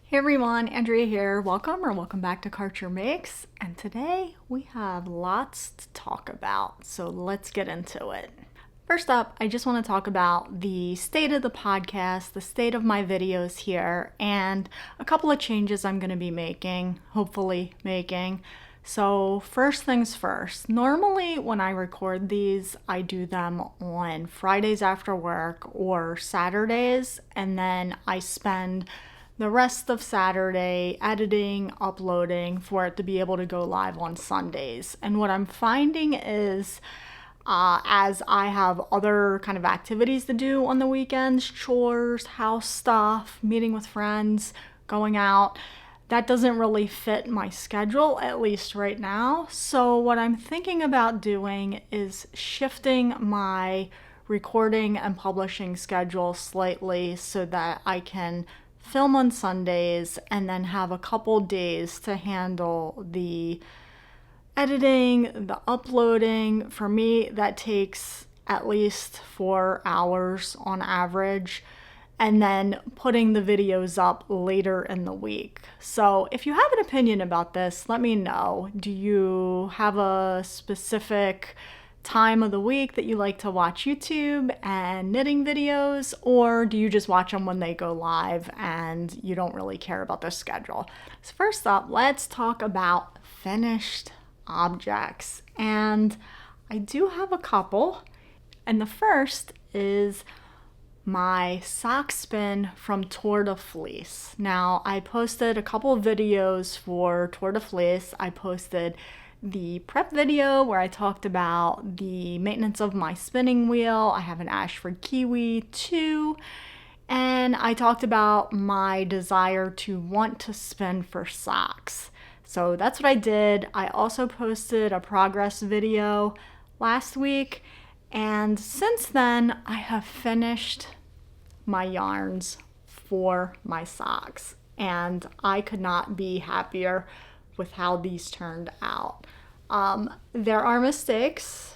Hey everyone, Andrea here. Welcome back to Karcher Makes, and today we have lots to talk about, so let's get into it. First up, I just want to talk about the state of the podcast, the state of my videos here, and a couple of changes I'm going to be hopefully making. So first things first, normally when I record these, I do them on Fridays after work or Saturdays, and then I spend the rest of Saturday editing, uploading for it to be able to go live on Sundays. And what I'm finding is as I have other kind of activities to do on the weekends, chores, house stuff, meeting with friends, going out, that doesn't really fit my schedule, at least right now. So what I'm thinking about doing is shifting my recording and publishing schedule slightly so that I can film on Sundays and then have a couple days to handle the editing, the uploading. For me, that takes at least 4 hours on average, and then putting the videos up later in the week. So if you have an opinion about this, let me know. Do you have a specific time of the week that you like to watch YouTube and knitting videos, or do you just watch them when they go live and you don't really care about their schedule? So first up, let's talk about finished objects, and I do have a couple, and the first is my sock spin from Tour de Fleece. Now, I posted a couple of videos for Tour de Fleece. I posted the prep video where I talked about the maintenance of my spinning wheel. I have an Ashford Kiwi too, and I talked about my desire to want to spin for socks. So that's what I did. I also posted a progress video last week, and since then I have finished my yarns for my socks, and I could not be happier with how these turned out. There are mistakes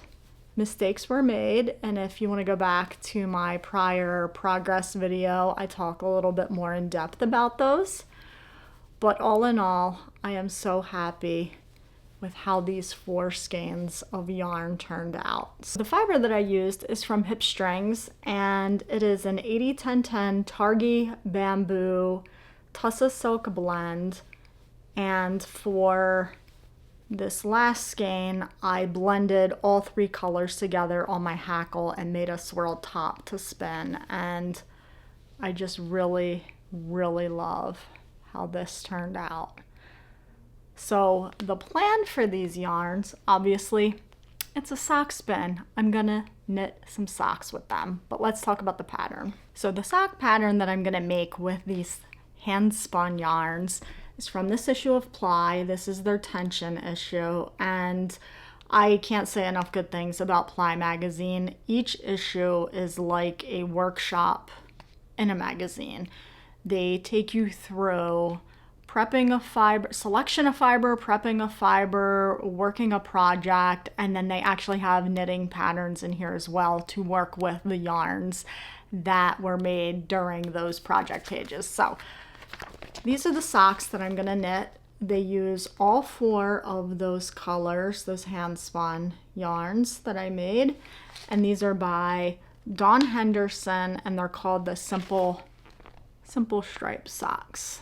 were made, and if you want to go back to my prior progress video, I talk a little bit more in depth about those. But all in all, I am so happy with how these 4 skeins of yarn turned out. So the fiber that I used is from Hip Strings, and it is an 80-10-10 Targhee Bamboo Tussa Silk blend. And for this last skein, I blended all 3 colors together on my hackle and made a swirl top to spin. And I just really, really love how this turned out. So the plan for these yarns, obviously, it's a sock spin. I'm gonna knit some socks with them, but let's talk about the pattern. So the sock pattern that I'm gonna make with these hand spun yarns is from this issue of Ply. This is their tension issue, and I can't say enough good things about Ply magazine. Each issue is like a workshop in a magazine. They take you through prepping a fiber, selection of fiber, prepping a fiber, working a project, and then they actually have knitting patterns in here as well to work with the yarns that were made during those project pages. So these are the socks that I'm gonna knit. They use all 4 of those colors, those hand spun yarns that I made. And these are by Dawn Henderson, and they're called the Simple Stripe socks.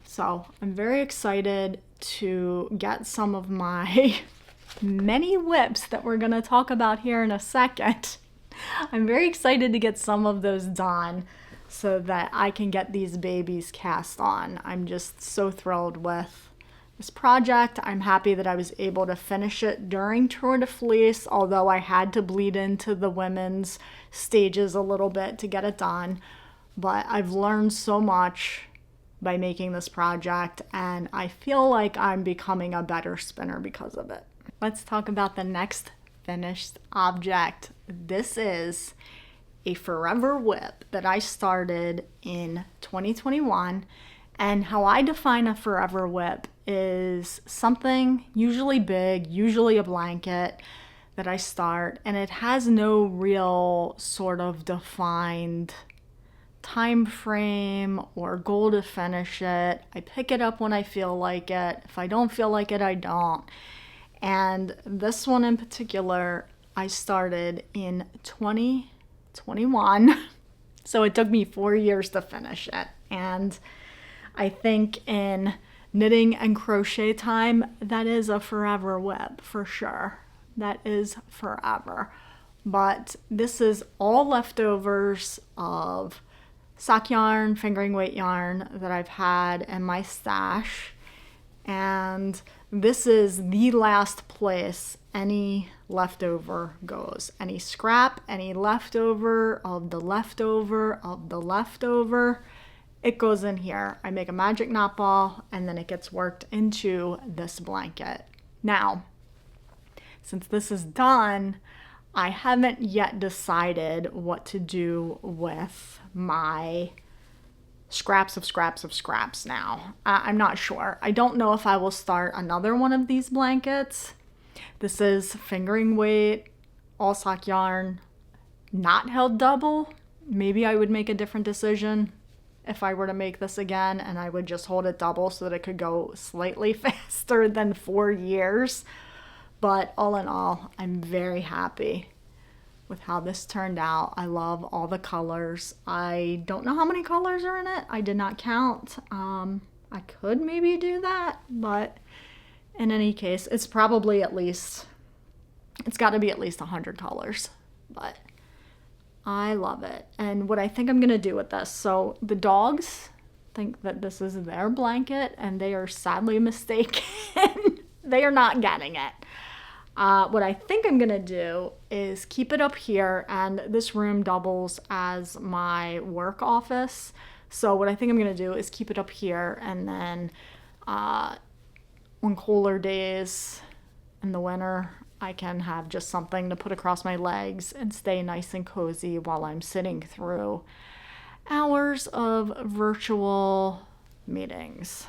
So I'm very excited to get some of my many WIPs that we're gonna talk about here in a second. I'm very excited to get some of those done so that I can get these babies cast on. I'm just so thrilled with this project. I'm happy that I was able to finish it during Tour de Fleece, although I had to bleed into the women's stages a little bit to get it done. But I've learned so much by making this project, and I feel like I'm becoming a better spinner because of it. Let's talk about the next finished object. This is a forever WIP that I started in 2021, and how I define a forever WIP is something usually big, usually a blanket that I start, and it has no real sort of defined time frame or goal to finish it. I pick it up when I feel like it. If I don't feel like it, I don't. And this one in particular, I started in 2021. So it took me 4 years to finish it. And I think in knitting and crochet time, that is a forever WIP for sure. That is forever. But this is all leftovers of sock yarn, fingering weight yarn that I've had in my stash. And this is the last place any leftover goes. Any scrap, any leftover of the leftover of the leftover, it goes in here. I make a magic knot ball and then it gets worked into this blanket. Now, since this is done, I haven't yet decided what to do with my scraps of scraps of scraps now. I'm not sure. I don't know if I will start another one of these blankets. This is fingering weight, all sock yarn, not held double. Maybe I would make a different decision if I were to make this again, and I would just hold it double so that it could go slightly faster than 4 years. But all in all, I'm very happy with how this turned out. I love all the colors. I don't know how many colors are in it. I did not count. I could maybe do that, but in any case, it's probably at least, it's got to be at least 100 colors, but I love it. And what I think I'm going to do with this, so the dogs think that this is their blanket and they are sadly mistaken. They are not getting it. What I think I'm going to do is keep it up here, and this room doubles as my work office. So what I think I'm going to do is keep it up here, and then on cooler days in the winter, I can have just something to put across my legs and stay nice and cozy while I'm sitting through hours of virtual meetings.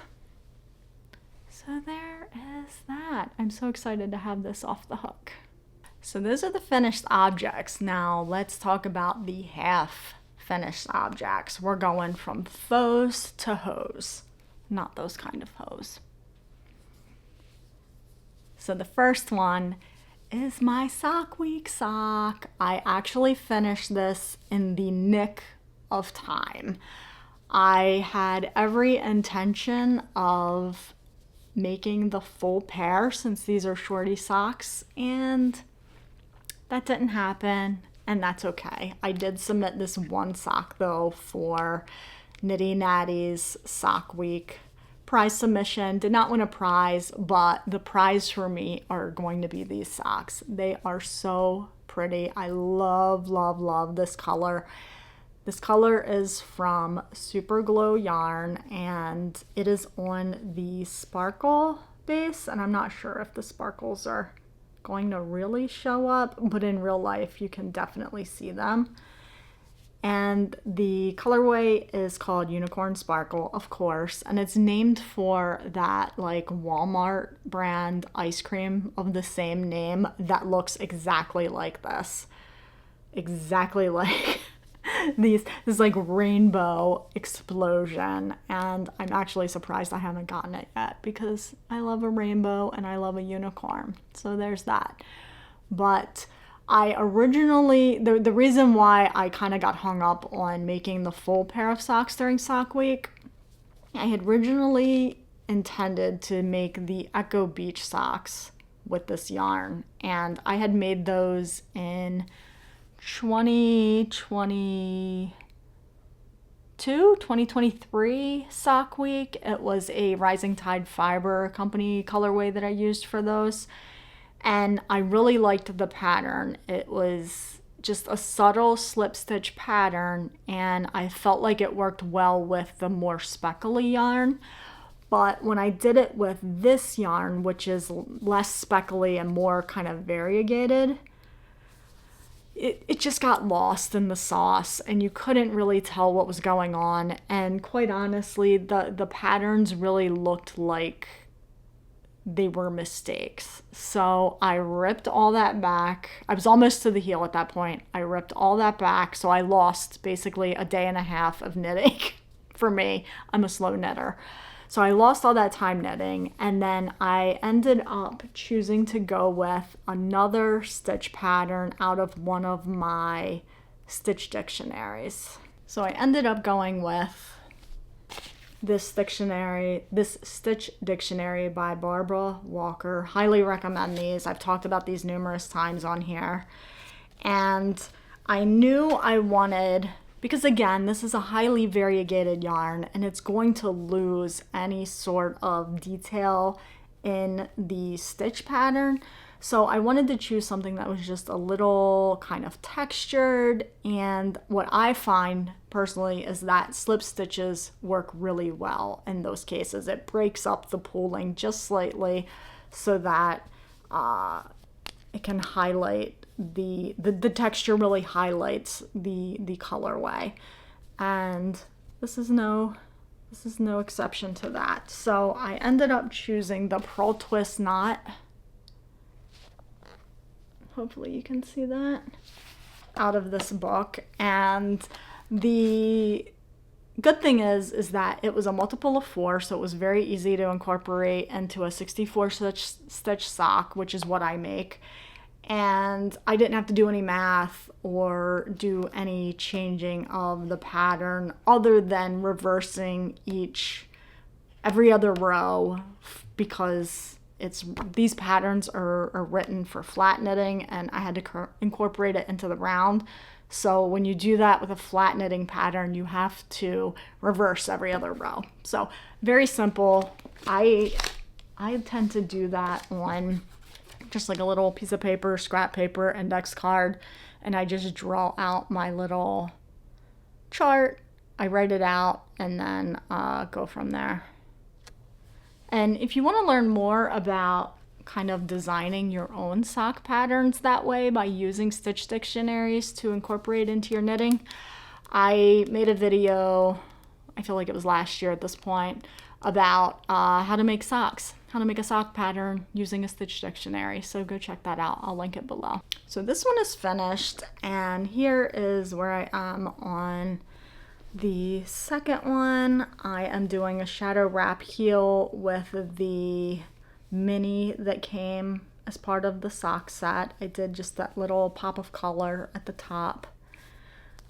So there is that. I'm so excited to have this off the hook. So those are the finished objects. Now let's talk about the half finished objects. We're going from faux to hose, not those kind of hose. So the first one is my sock week sock. I actually finished this in the nick of time. I had every intention of making the full pair since these are shorty socks, and that didn't happen, and that's okay. I did submit this one sock though for Nitty Natty's sock week prize submission. Did not win a prize, but the prize for me are going to be these socks. They are so pretty. I love, love, love this color. This color is from Super Glow yarn, and it is on the sparkle base, and I'm not sure if the sparkles are going to really show up, but in real life you can definitely see them. And the colorway is called Unicorn Sparkle, of course, and it's named for that like Walmart brand ice cream of the same name that looks exactly like this. Exactly like this like rainbow explosion, and I'm actually surprised I haven't gotten it yet because I love a rainbow and I love a unicorn. So there's that. But I originally, the reason why I kind of got hung up on making the full pair of socks during sock week, I had originally intended to make the Echo Beach socks with this yarn, and I had made those in 2023 sock week. It was a Rising Tide Fiber company colorway that I used for those, and I really liked the pattern. It was just a subtle slip stitch pattern, and I felt like it worked well with the more speckly yarn. But when I did it with this yarn, which is less speckly and more kind of variegated, it just got lost in the sauce, and you couldn't really tell what was going on. And quite honestly, the patterns really looked like they were mistakes. So I ripped all that back. I was almost to the heel at that point. I ripped all that back. So I lost basically a day and a half of knitting. For me, I'm a slow knitter. So I lost all that time knitting, and then I ended up choosing to go with another stitch pattern out of one of my stitch dictionaries. So I ended up going with this stitch dictionary by Barbara Walker. Highly recommend these. I've talked about these numerous times on here. And I knew I wanted, because again, this is a highly variegated yarn and it's going to lose any sort of detail in the stitch pattern. So I wanted to choose something that was just a little kind of textured, and what I find personally is that slip stitches work really well in those cases. It breaks up the pooling just slightly so that it can highlight the texture really highlights the colorway, and this is no exception to that. So I ended up choosing the Pearl Twist knot. Hopefully you can see that out of this book. And the good thing is that it was a multiple of 4, so it was very easy to incorporate into a 64 stitch sock, which is what I make. And I didn't have to do any math or do any changing of the pattern other than reversing every other row, because these patterns are written for flat knitting, and I had to incorporate it into the round. So when you do that with a flat knitting pattern, you have to reverse every other row. So very simple. I tend to do that on just like a little piece of paper, scrap paper, index card, and I just draw out my little chart. I write it out and then go from there. And if you want to learn more about kind of designing your own sock patterns that way by using stitch dictionaries to incorporate into your knitting, I made a video, I feel like it was last year at this point, about how to make socks, how to make a sock pattern using a stitch dictionary. So go check that out. I'll link it below. So this one is finished, and here is where I am on the second one. I am doing a shadow wrap heel with the mini that came as part of the sock set. I did just that little pop of color at the top.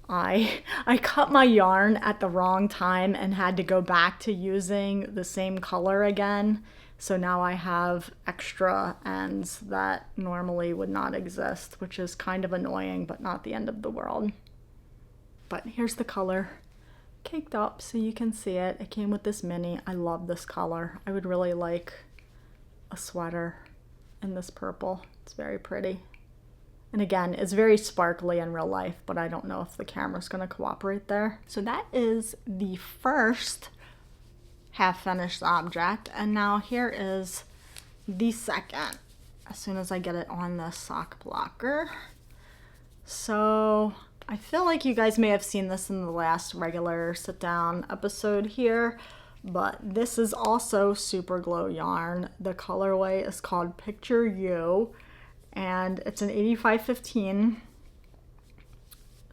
I cut my yarn at the wrong time and had to go back to using the same color again. So now I have extra ends that normally would not exist, which is kind of annoying, but not the end of the world. But here's the color caked up so you can see it. It came with this mini. I love this color. I would really like a sweater in this purple. It's very pretty. And again, it's very sparkly in real life, but I don't know if the camera's gonna cooperate there. So that is the first half finished object. And now here is the second, as soon as I get it on the sock blocker. So I feel like you guys may have seen this in the last regular sit down episode here, but this is also super glow yarn. The colorway is called Picture You, and it's an 8515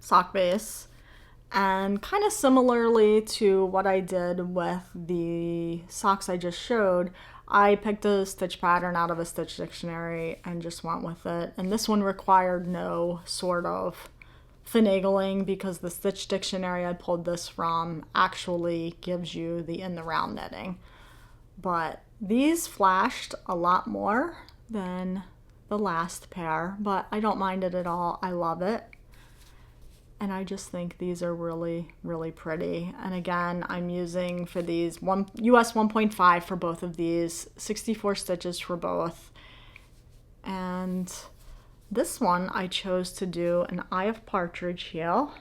sock base. And kind of similarly to what I did with the socks I just showed, I picked a stitch pattern out of a stitch dictionary and just went with it. And this one required no sort of finagling because the stitch dictionary I pulled this from actually gives you the in the round knitting. But these flashed a lot more than the last pair, but I don't mind it at all. I love it. And I just think these are really, really pretty. And again, I'm using for these US 1.5 for both of these, 64 stitches for both. And this one I chose to do an Eye of Partridge heel.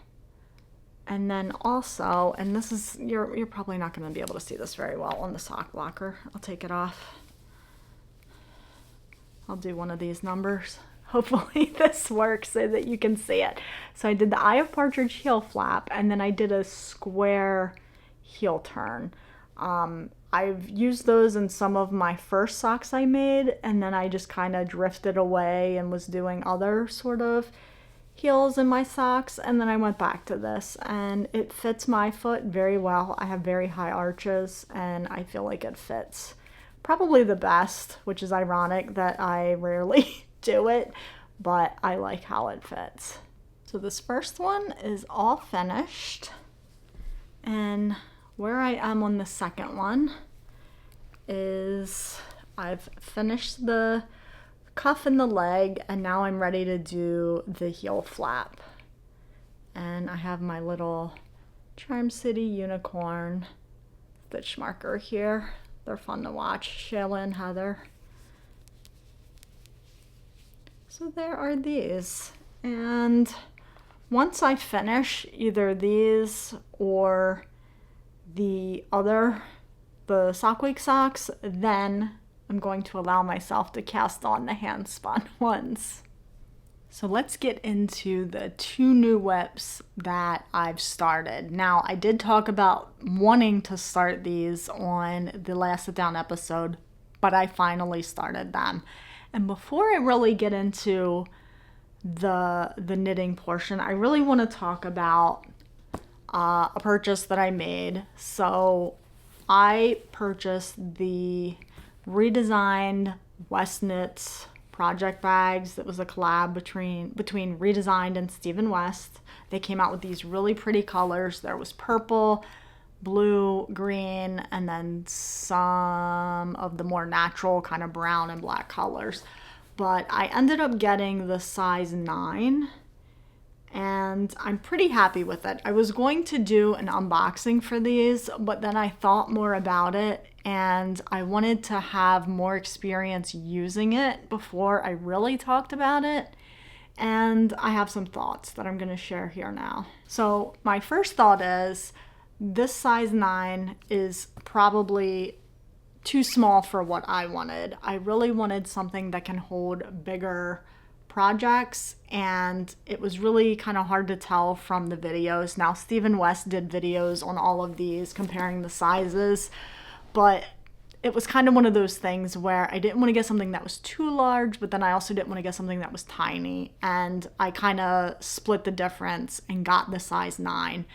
And then also, and this is, you're probably not gonna be able to see this very well on the sock blocker. I'll take it off. I'll do one of these numbers. Hopefully this works so that you can see it. So I did the Eye of Partridge heel flap, and then I did a square heel turn. I've used those in some of my first socks I made, and then I just kind of drifted away and was doing other sort of heels in my socks, and then I went back to this, and it fits my foot very well. I have very high arches, and I feel like it fits probably the best, which is ironic that I rarely do it, but I like how it fits. So this first one is all finished, and where I am on the second one is I've finished the cuff and the leg, and now I'm ready to do the heel flap. And I have my little Charm City unicorn stitch marker here. They're fun to watch, Shayla and Heather. So there are these, and once I finish either these or the Sock Week socks, then I'm going to allow myself to cast on the hand spun ones. So let's get into the 2 new WIPs that I've started. Now, I did talk about wanting to start these on the last sit down episode, but I finally started them. And before I really get into the knitting portion, I really want to talk about a purchase that I made. So I purchased the redesigned West Knits project bags. That was a collab between Redesigned and Stephen West. They came out with these really pretty colors. There was purple, blue, green, and then some of the more natural kind of brown and black colors. But I ended up getting the size 9, and I'm pretty happy with it. I was going to do an unboxing for these, but then I thought more about it, and I wanted to have more experience using it before I really talked about it. And I have some thoughts that I'm going to share here now. So my first thought is this size 9 is probably too small for what I wanted. I really wanted something that can hold bigger projects, and it was really kind of hard to tell from the videos. Now, Stephen West did videos on all of these comparing the sizes, but it was kind of one of those things where I didn't want to get something that was too large, but then I also didn't want to get something that was tiny, and I kind of split the difference and got the size 9.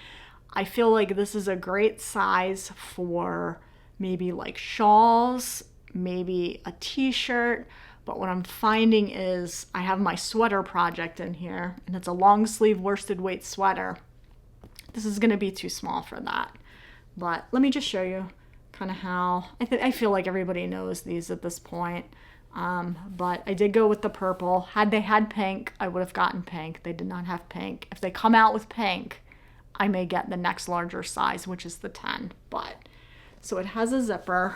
I feel like this is a great size for maybe like shawls, maybe a t-shirt, but what I'm finding is I have my sweater project in here, and it's a long sleeve worsted weight sweater. This is going to be too small for that, but let me just show you kind of how I feel like everybody knows these at this point. But I did go with the purple. Had they had pink, I would have gotten pink. They did not have pink. If they come out with pink, I may get the next larger size, which is the 10. But so it has a zipper,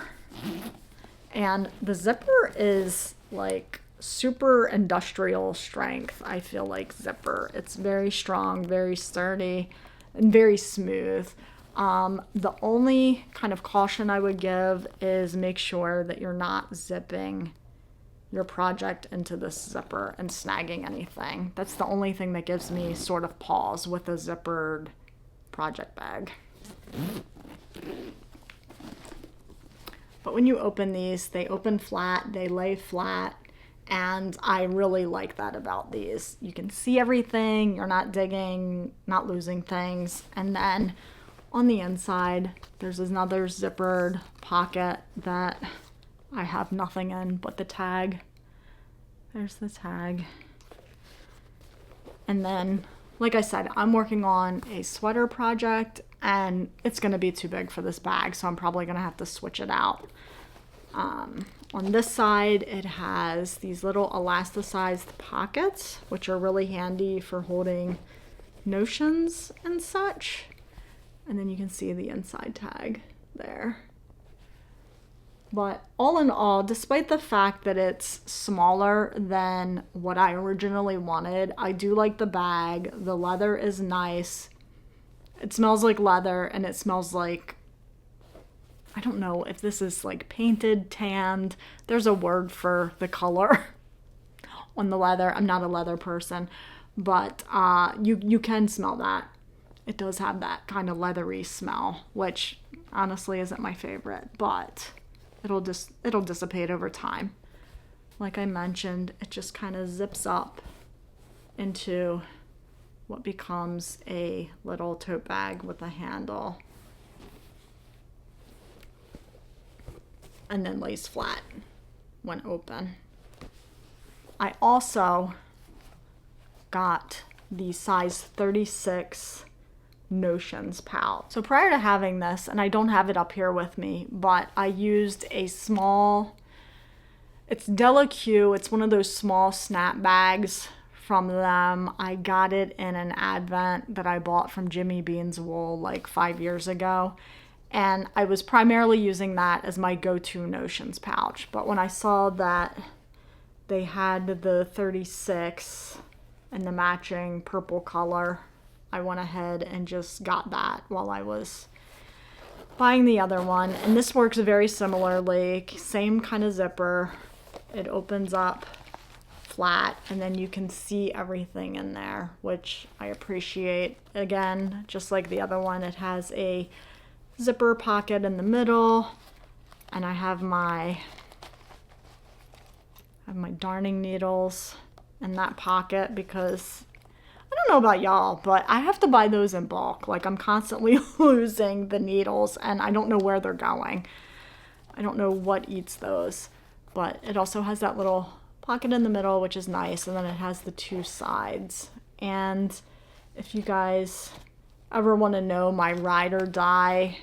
and the zipper is like super industrial strength. I feel like zipper. It's very strong, very sturdy, and very smooth. The only kind of caution I would give is make sure that you're not zipping your project into this zipper and snagging anything. That's the only thing that gives me sort of pause with a zippered project bag. But when you open these, they open flat, they lay flat, and I really like that about these. You can see everything, you're not digging, not losing things. And then on the inside, there's another zippered pocket that I have nothing in but the tag. There's the tag. And then, like I said, I'm working on a sweater project, and it's going to be too big for this bag, so I'm probably going to have to switch it out. On this side, it has these little elasticized pockets, which are really handy for holding notions and such. And then you can see the inside tag there. But all in all, despite the fact that it's smaller than what I originally wanted, I do like the bag. The leather is nice. It smells like leather, and it smells like, I don't know if this is like painted, tanned. There's a word for the color on the leather. I'm not a leather person, but you can smell that. It does have that kind of leathery smell, which honestly isn't my favorite, but it'll dissipate over time. Like I mentioned, it just kind of zips up into what becomes a little tote bag with a handle, and then lays flat when open. I also got the size 36 Notions pouch. So prior to having this, and I don't have it up here with me, but I used a small, it's Delaque, it's one of those small snap bags from them. I got it in an advent that I bought from Jimmy Bean's Wool like 5 years ago. And I was primarily using that as my go-to Notions pouch. But when I saw that they had the 36 and the matching purple color, I went ahead and just got that while I was buying the other one. And this works very similarly, same kind of zipper. It opens up flat and then you can see everything in there, which I appreciate. Again, just like the other one, it has a zipper pocket in the middle, and I have my darning needles in that pocket because I don't know about y'all, but I have to buy those in bulk. Like, I'm constantly losing the needles and I don't know where they're going. I don't know what eats those, but it also has that little pocket in the middle, which is nice, and then it has the two sides. And if you guys ever want to know my ride or die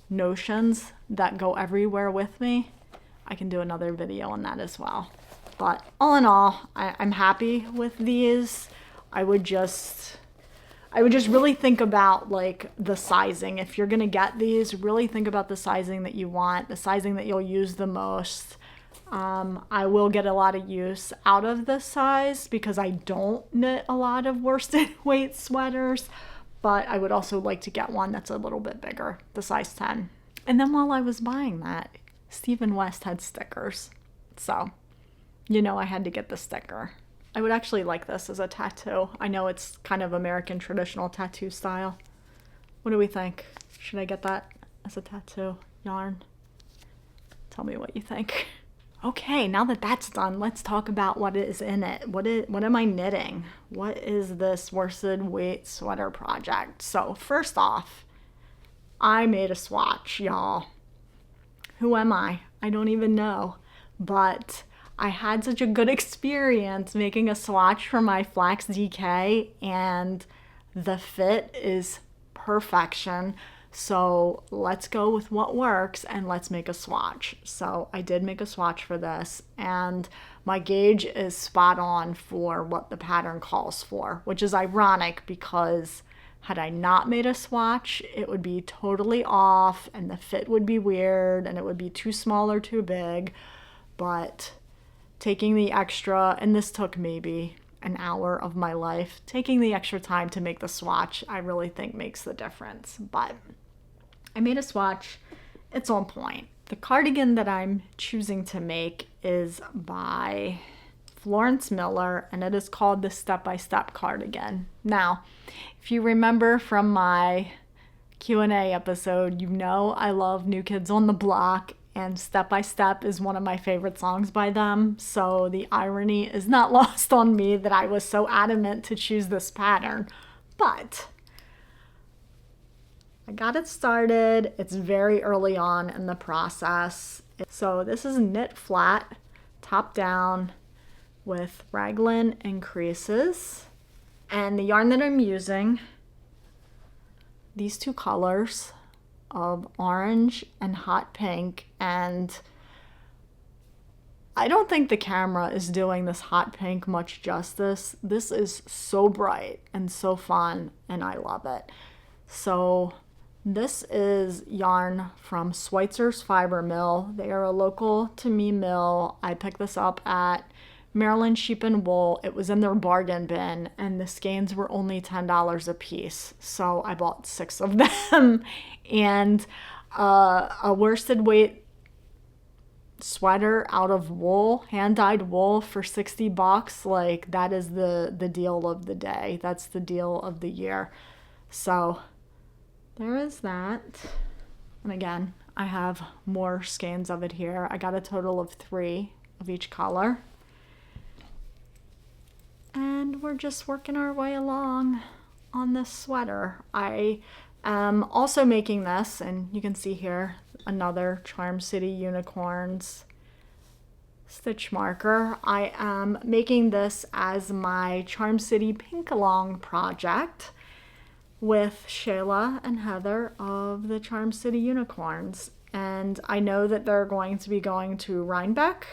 notions that go everywhere with me, I can do another video on that as well. But all in all, I'm happy with these. I would just really think about like the sizing. If you're gonna get these, really think about the sizing that you want, the sizing that you'll use the most. I will get a lot of use out of this size because I don't knit a lot of worsted weight sweaters, but I would also like to get one that's a little bit bigger, the size 10. And then while I was buying that, Stephen West had stickers. So, you know, I had to get the sticker. I would actually like this as a tattoo. I know it's kind of American traditional tattoo style. What do we think? Should I get that as a tattoo yarn? Tell me what you think. Okay, now that that's done, let's talk about what is in it. What am I knitting? What is this worsted weight sweater project? So first off, I made a swatch, y'all. Who am I? I don't even know. But I had such a good experience making a swatch for my Flax DK, and the fit is perfection. So let's go with what works and let's make a swatch. So I did make a swatch for this, and my gauge is spot on for what the pattern calls for, which is ironic because had I not made a swatch, it would be totally off and the fit would be weird and it would be too small or too big. But taking the extra, and this took maybe an hour of my life, taking the extra time to make the swatch, I really think makes the difference. But I made a swatch. It's on point. The cardigan that I'm choosing to make is by Florence Miller, and it is called the Step by Step cardigan. Now, if you remember from my Q&A episode, you know I love New Kids on the Block, and Step by Step is one of my favorite songs by them. So the irony is not lost on me that I was so adamant to choose this pattern. But I got it started. It's very early on in the process. So this is knit flat, top down, with raglan and creases. And the yarn that I'm using, these two colors of orange and hot pink, and I don't think the camera is doing this hot pink much justice. This is so bright and so fun, and I love it. So this is yarn from Schweitzer's Fiber Mill. They are a local to me mill. I picked this up at Maryland Sheep and Wool. It was in their bargain bin, and the skeins were only $10 a piece. So I bought 6 of them. And a worsted weight sweater out of wool, hand-dyed wool for $60. Like, that is the deal of the day. That's the deal of the year. So there is that. And again, I have more skeins of it here. I got a total of 3 of each color. And we're just working our way along on this sweater. I am also making this, and you can see here another Charm City Ewenicorns stitch marker. I am making this as my Charm City Pink Along project with Shayla and Heather of the Charm City Ewenicorns. And I know that they're going to be going to Rhinebeck,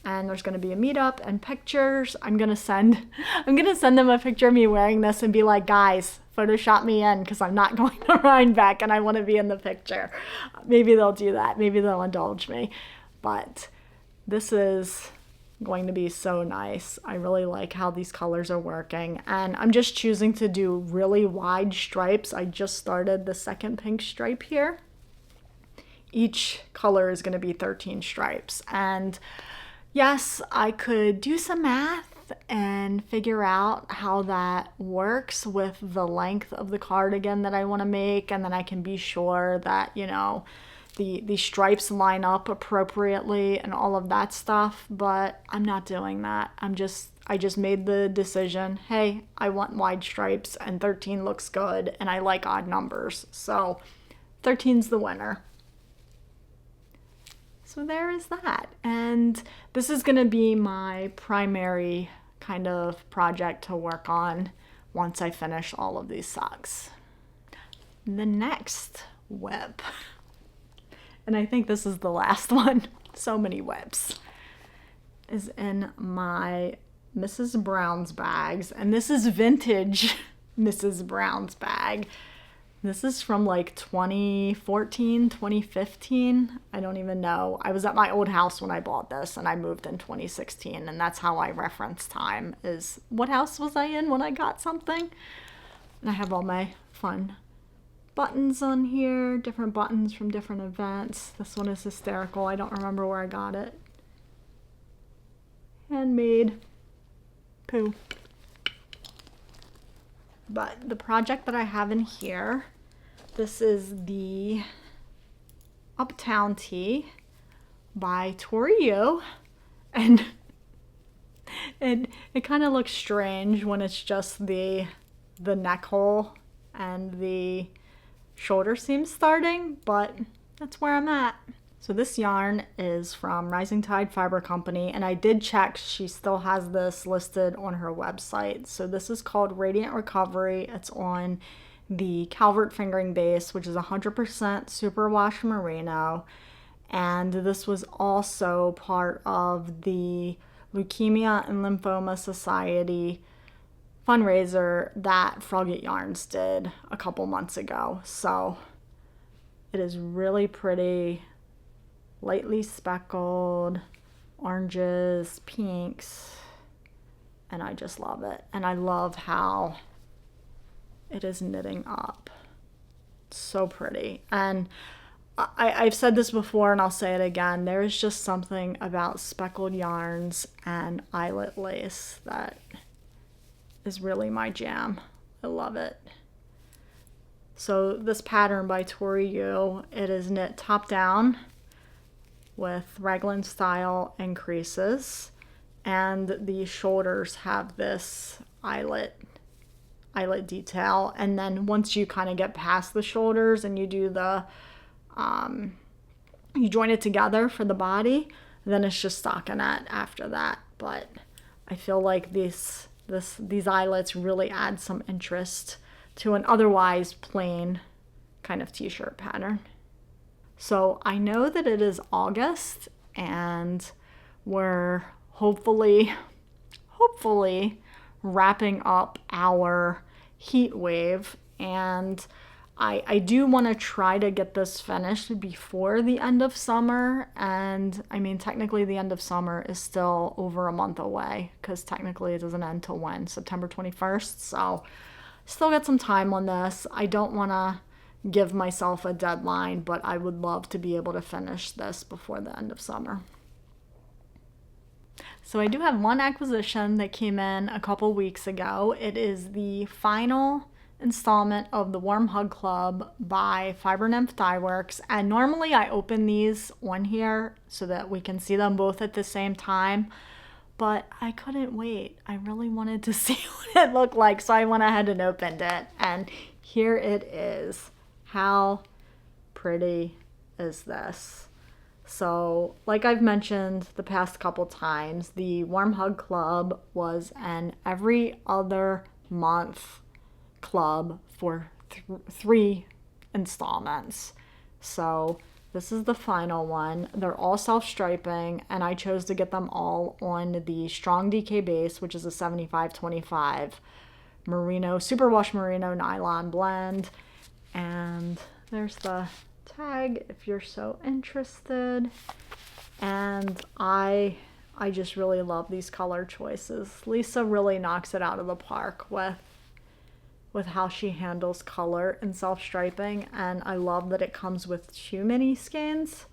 and there's going to be a meetup and pictures. I'm gonna send them a picture of me wearing this and be like, guys, Photoshop me in because I'm not going to Rhinebeck and I want to be in the picture. Maybe they'll do that. Maybe they'll indulge me. But this is going to be so nice. I really like how these colors are working, and I'm just choosing to do really wide stripes. I just started the second pink stripe here. Each color is going to be 13 stripes, and yes, I could do some math and figure out how that works with the length of the cardigan that I want to make, and then I can be sure that, you know, the stripes line up appropriately and all of that stuff, but I'm not doing that. I just made the decision, hey, I want wide stripes and 13 looks good and I like odd numbers. So 13's the winner. So there is that. And this is gonna be my primary kind of project to work on once I finish all of these socks. The next WIP, and I think this is the last one, so many WIPs, is in my Mrs. Brown's bags. And this is vintage Mrs. Brown's bag. This is from like 2014, 2015. I don't even know. I was at my old house when I bought this, and I moved in 2016. And that's how I reference time, is what house was I in when I got something? And I have all my fun buttons on here, different buttons from different events. This one is hysterical. I don't remember where I got it. Handmade. Poo. But the project that I have in here, this is the Uptown Tee by Tori Yu. And it kind of looks strange when it's just the neck hole and the shoulder seam starting, but that's where I'm at. So this yarn is from Rising Tide Fiber Company, and I did check, she still has this listed on her website. So this is called Radiant Recovery. It's on the Calvert fingering base, which is 100% superwash merino. And this was also part of the Leukemia and Lymphoma Society fundraiser that Frogget Yarns did a couple months ago. So it is really pretty, lightly speckled, oranges, pinks, and I just love it. And I love how it is knitting up. It's so pretty. And I've said this before and I'll say it again, there is just something about speckled yarns and eyelet lace that is really my jam. I love it. So this pattern by Tori Yu, it is knit top down with raglan style increases, and the shoulders have this eyelet detail. And then once you kind of get past the shoulders and you do the you join it together for the body, then it's just stockinette after that. But I feel like these eyelets really add some interest to an otherwise plain kind of t-shirt pattern. So I know that it is August and we're hopefully wrapping up our heat wave, and I do want to try to get this finished before the end of summer. And I mean, technically the end of summer is still over a month away, because technically it doesn't end till when? September 21st. So still got some time on this. I don't want to give myself a deadline, but I would love to be able to finish this before the end of summer. So I do have one acquisition that came in a couple weeks ago. It is the final installment of the Warm Hug Club by Fibernymph Dyeworks, and normally I open these on here so that we can see them both at the same time, but I couldn't wait. I really wanted to see what it looked like, so I went ahead and opened it, and here it is. How pretty is this? So, like I've mentioned the past couple times, the Warm Hug Club was an every other month club for 3 installments. So this is the final one. They're all self-striping, and I chose to get them all on the Strong DK base, which is a 75/25 merino, superwash merino nylon blend. And there's the tag if you're so interested. And I just really love these color choices. Lisa really knocks it out of the park with how she handles color and self-striping, and I love that it comes with 2 mini skeins,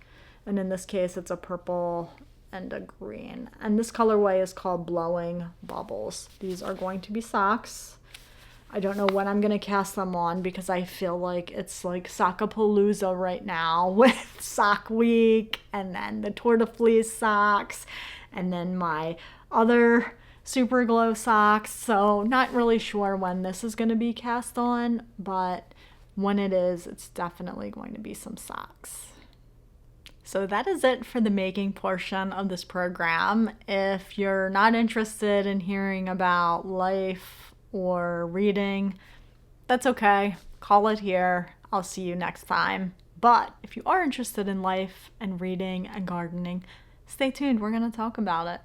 and in this case it's a purple and a green, and this colorway is called Blowing Bubbles. These are going to be socks. I don't know when I'm going to cast them on because I feel like it's like Sockapalooza right now with sock week, and then the Tour de Fleece socks, and then my other Super Glow socks. So not really sure when this is going to be cast on, but when it is, it's definitely going to be some socks. So that is it for the making portion of this program. If you're not interested in hearing about life or reading, that's okay. Call it here. I'll see you next time. But if you are interested in life and reading and gardening, stay tuned. We're going to talk about it.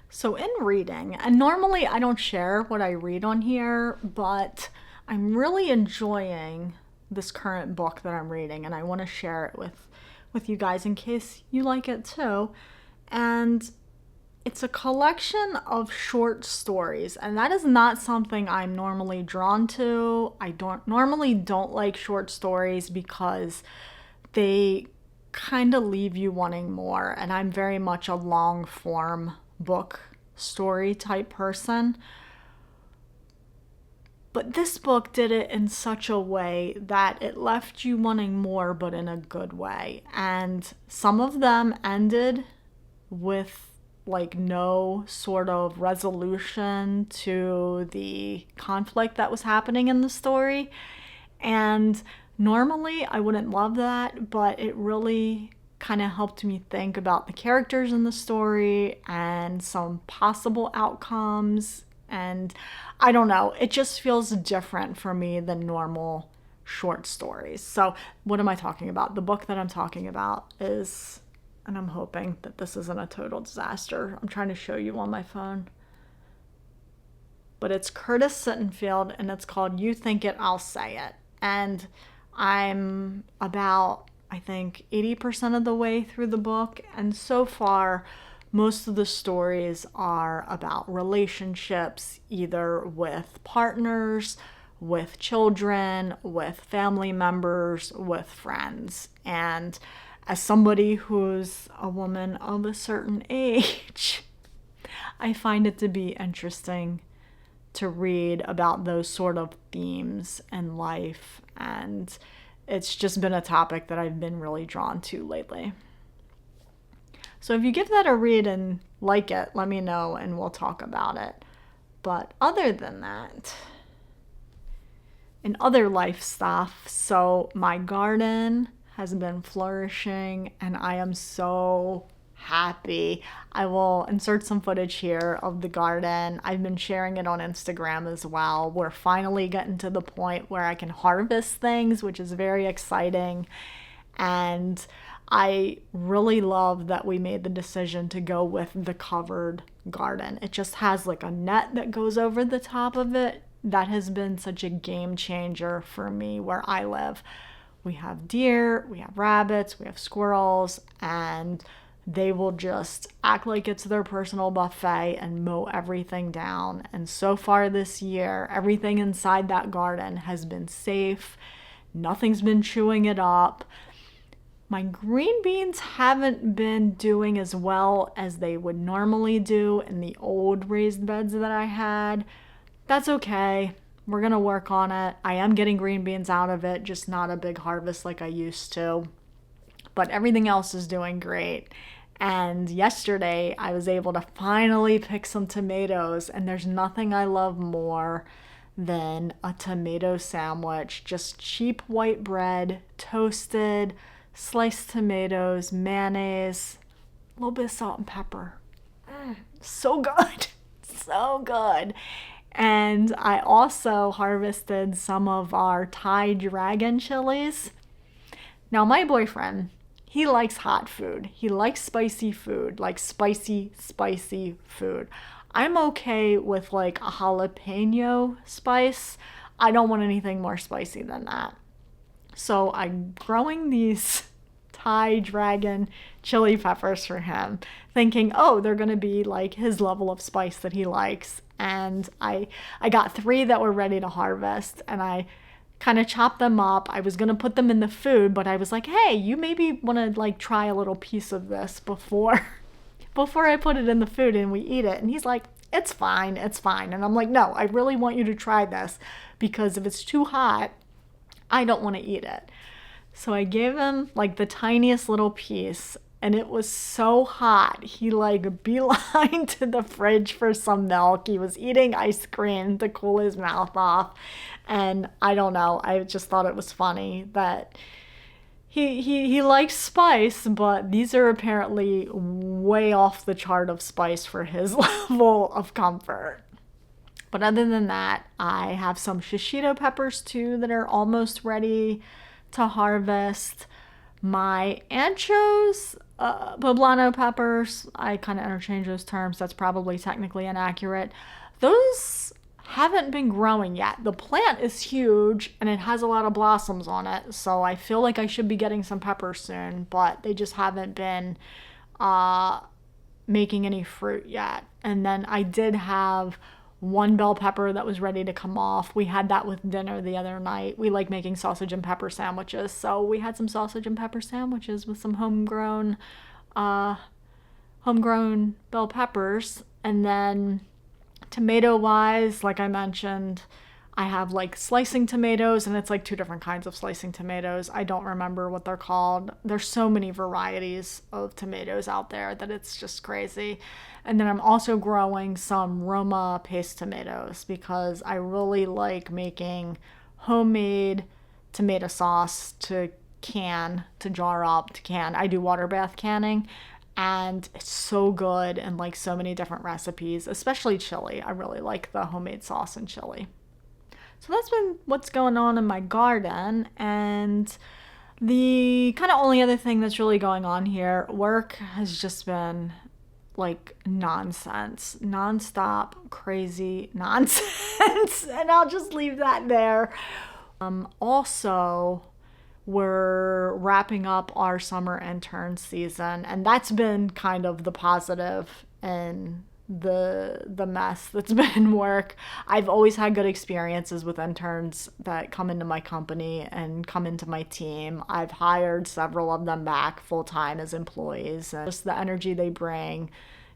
So in reading, and normally I don't share what I read on here, but I'm really enjoying this current book that I'm reading, and I want to share it with you guys in case you like it too. And it's a collection of short stories, and that is not something I'm normally drawn to. I don't like short stories because they kind of leave you wanting more, and I'm very much a long form book story type person. But this book did it in such a way that it left you wanting more, but in a good way. And some of them ended with like no sort of resolution to the conflict that was happening in the story. And normally I wouldn't love that, but it really kind of helped me think about the characters in the story and some possible outcomes. And I don't know, it just feels different for me than normal short stories. So what am I talking about? The book that I'm talking about is, and I'm hoping that this isn't a total disaster, I'm trying to show you on my phone, but it's Curtis Sittenfeld, and it's called You Think It, I'll Say It. And I'm about, I think, 80% of the way through the book, and so far most of the stories are about relationships, either with partners, with children, with family members, with friends. And as somebody who's a woman of a certain age, I find it to be interesting to read about those sort of themes in life, and it's just been a topic that I've been really drawn to lately. So if you give that a read and like it, let me know and we'll talk about it. But other than that, in other life stuff, so my garden has been flourishing and I am so happy. I will insert some footage here of the garden. I've been sharing it on Instagram as well. We're finally getting to the point where I can harvest things, which is very exciting. And I really love that we made the decision to go with the covered garden. It just has like a net that goes over the top of it. That has been such a game changer for me where I live. We have deer, we have rabbits, we have squirrels, and they will just act like it's their personal buffet and mow everything down. And so far this year, everything inside that garden has been safe. Nothing's been chewing it up. My green beans haven't been doing as well as they would normally do in the old raised beds that I had. That's okay. We're going to work on it. I am getting green beans out of it, just not a big harvest like I used to. But everything else is doing great. And yesterday I was able to finally pick some tomatoes, and there's nothing I love more than a tomato sandwich. Just cheap white bread, toasted, sliced tomatoes, mayonnaise, a little bit of salt and pepper. So good. So good. And I also harvested some of our Thai dragon chilies. Now my boyfriend, he likes hot food. He likes spicy food, like spicy food. I'm okay with like a jalapeno spice. I don't want anything more spicy than that. So I'm growing these Thai dragon chili peppers for him, thinking, oh, they're going to be like his level of spice that he likes. And I got 3 that were ready to harvest, and I kind of chopped them up. I was going to put them in the food, but I was like, hey, you maybe want to like try a little piece of this before I put it in the food and we eat it. And he's like, it's fine. And I'm like, no, I really want you to try this, because if it's too hot, I don't want to eat it. So I gave him like the tiniest little piece, and it was so hot. He like beelined to the fridge for some milk. He was eating ice cream to cool his mouth off. And I don't know, I just thought it was funny that he likes spice, but these are apparently way off the chart of spice for his level of comfort. But other than that, I have some shishito peppers too that are almost ready to harvest. My anchos, poblano peppers, I kind of interchange those terms. That's probably technically inaccurate. Those haven't been growing yet. The plant is huge and it has a lot of blossoms on it, so I feel like I should be getting some peppers soon, but they just haven't been making any fruit yet. And then I did have one bell pepper that was ready to come off. We had that with dinner the other night. We like making sausage and pepper sandwiches, so we had some sausage and pepper sandwiches with some homegrown bell peppers. And then tomato wise, like I mentioned, I have like slicing tomatoes, and it's like 2 different kinds of slicing tomatoes. I don't remember what they're called. There's so many varieties of tomatoes out there that it's just crazy. And then I'm also growing some Roma paste tomatoes, because I really like making homemade tomato sauce to jar up, to can. I do water bath canning, and it's so good in like so many different recipes, especially chili. I really like the homemade sauce in chili. So that's been what's going on in my garden. And the kind of only other thing that's really going on here, work has just been like nonstop, crazy nonsense. And I'll just leave that there. Also, we're wrapping up our summer intern season, and that's been kind of the positive in the mess that's been work. I've always had good experiences with interns that come into my company and come into my team. I've hired several of them back full-time as employees, and just the energy they bring,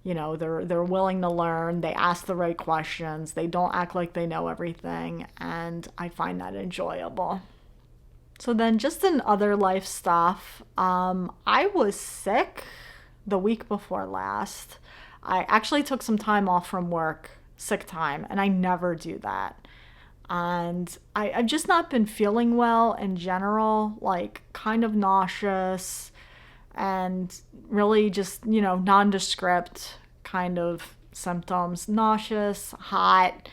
you know, they're willing to learn, they ask the right questions, they don't act like they know everything, and I find that enjoyable. So then just in other life stuff, I was sick the week before last. I actually took some time off from work, sick time, and I never do that. And I've just not been feeling well in general, like kind of nauseous and really just, you know, nondescript kind of symptoms. Nauseous, hot.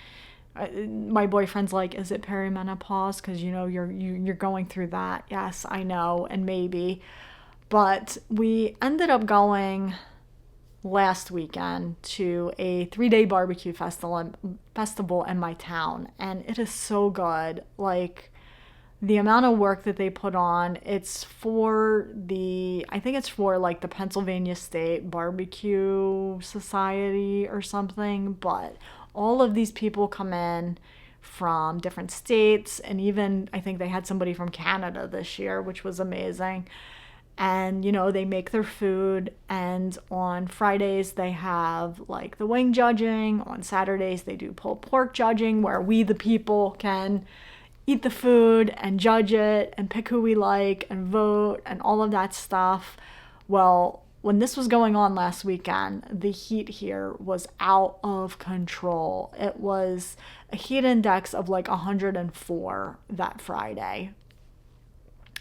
My boyfriend's like, is it perimenopause? Because, you know, you're going through that. Yes, I know, and maybe. But we ended up going last weekend to a 3-day barbecue festival in my town, and it is so good. Like, the amount of work that they put on, I think it's for like the Pennsylvania State Barbecue Society or something, but all of these people come in from different states, and even I think they had somebody from Canada this year, which was amazing. And, you know, they make their food, and on Fridays they have like the wing judging. On Saturdays they do pulled pork judging, where we, the people, can eat the food and judge it and pick who we like and vote and all of that stuff. Well, when this was going on last weekend, the heat here was out of control. It was a heat index of like 104 that Friday.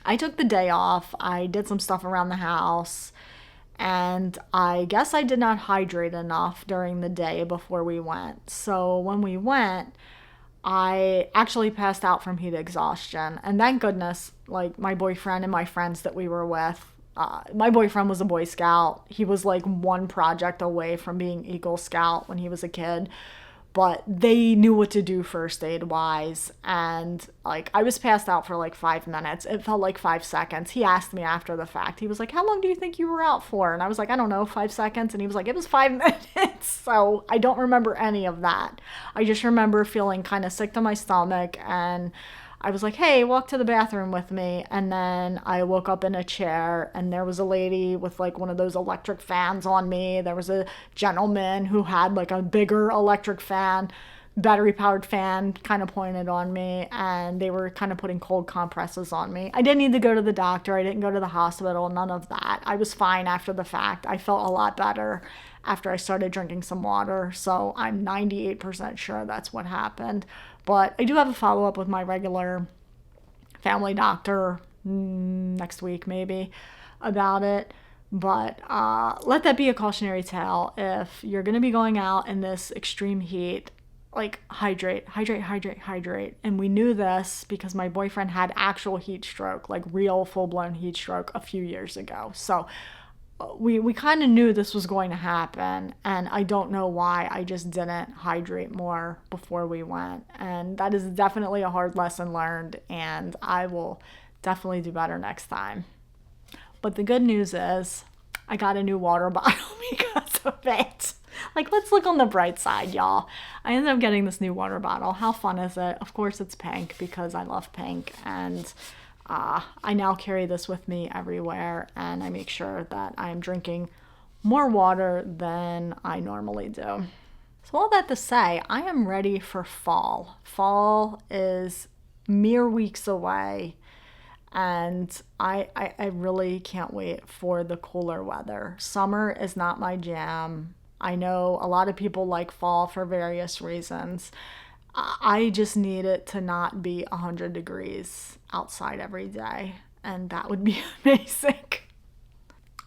I took the day off. I did some stuff around the house, and I guess I did not hydrate enough during the day before we went. So when we went, I actually passed out from heat exhaustion. And thank goodness, like my boyfriend and my friends that we were with, my boyfriend was a Boy Scout. He was like one project away from being Eagle Scout when he was a kid. But they knew what to do first aid wise. And like, I was passed out for like 5 minutes. It felt like 5 seconds. He asked me after the fact. He was like, how long do you think you were out for? And I was like, I don't know, 5 seconds. And he was like, it was 5 minutes. So I don't remember any of that. I just remember feeling kind of sick to my stomach, and I was like, hey, walk to the bathroom with me. And then I woke up in a chair, and there was a lady with like one of those electric fans on me. There was a gentleman who had like a bigger electric fan, battery powered fan, kind of pointed on me, and they were kind of putting cold compresses on me. I didn't need to go to the doctor. I didn't go to the hospital, none of that. I was fine after the fact. I felt a lot better after I started drinking some water. So I'm 98% sure that's what happened. But I do have a follow-up with my regular family doctor next week maybe about it. But let that be a cautionary tale. If you're going to be going out in this extreme heat, like hydrate. And we knew this because my boyfriend had actual heat stroke, like real full-blown heat stroke a few years ago. So we kind of knew this was going to happen, and I don't know why I just didn't hydrate more before we went. And that is definitely a hard lesson learned, and I will definitely do better next time. But the good news is I got a new water bottle because of it. Like, let's look on the bright side, y'all. I ended up getting this new water bottle. How fun is it? Of course it's pink because I love pink, and I now carry this with me everywhere, and I make sure that I'm drinking more water than I normally do. So all that to say, I am ready for fall. Fall is mere weeks away, and I really can't wait for the cooler weather. Summer is not my jam. I know a lot of people like fall for various reasons. I just need it to not be 100 degrees outside every day, and that would be amazing.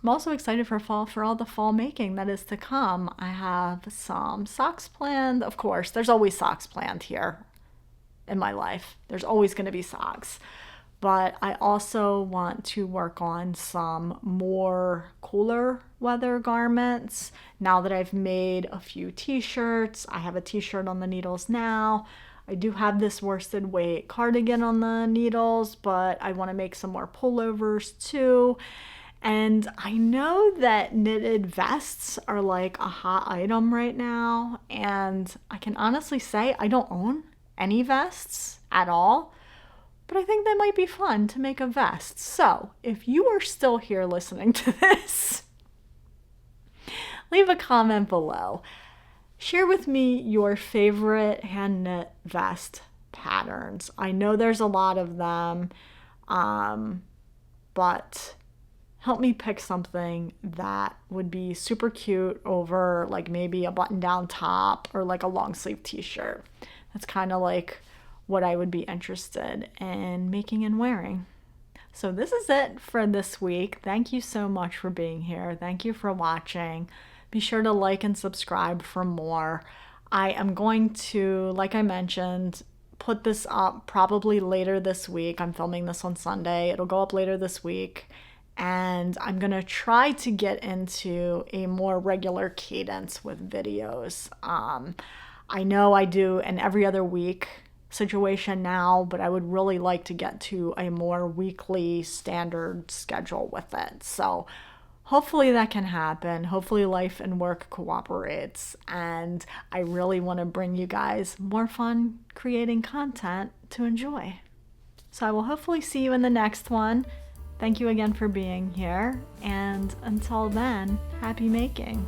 I'm also excited for fall, for all the fall making that is to come. I have some socks planned. Of course, there's always socks planned here in my life. There's always going to be socks. But I also want to work on some more cooler weather garments. Now that I've made a few t-shirts, I have a t-shirt on the needles now. I do have this worsted weight cardigan on the needles, but I want to make some more pullovers too. And I know that knitted vests are like a hot item right now. And I can honestly say I don't own any vests at all. But I think that might be fun to make a vest. So if you are still here listening to this, leave a comment below. Share with me your favorite hand knit vest patterns. I know there's a lot of them, but help me pick something that would be super cute over like maybe a button down top or like a long sleeve t-shirt. That's kind of like what I would be interested in making and wearing. So this is it for this week. Thank you so much for being here. Thank you for watching. Be sure to like and subscribe for more. I am going to, like I mentioned, put this up probably later this week. I'm filming this on Sunday. It'll go up later this week. And I'm going to try to get into a more regular cadence with videos. I know I do an every other week situation now, but I would really like to get to a more weekly standard schedule with it. So hopefully that can happen. Hopefully life and work cooperates, and I really want to bring you guys more fun creating content to enjoy. So I will hopefully see you in the next one. Thank you again for being here, and until then, happy making!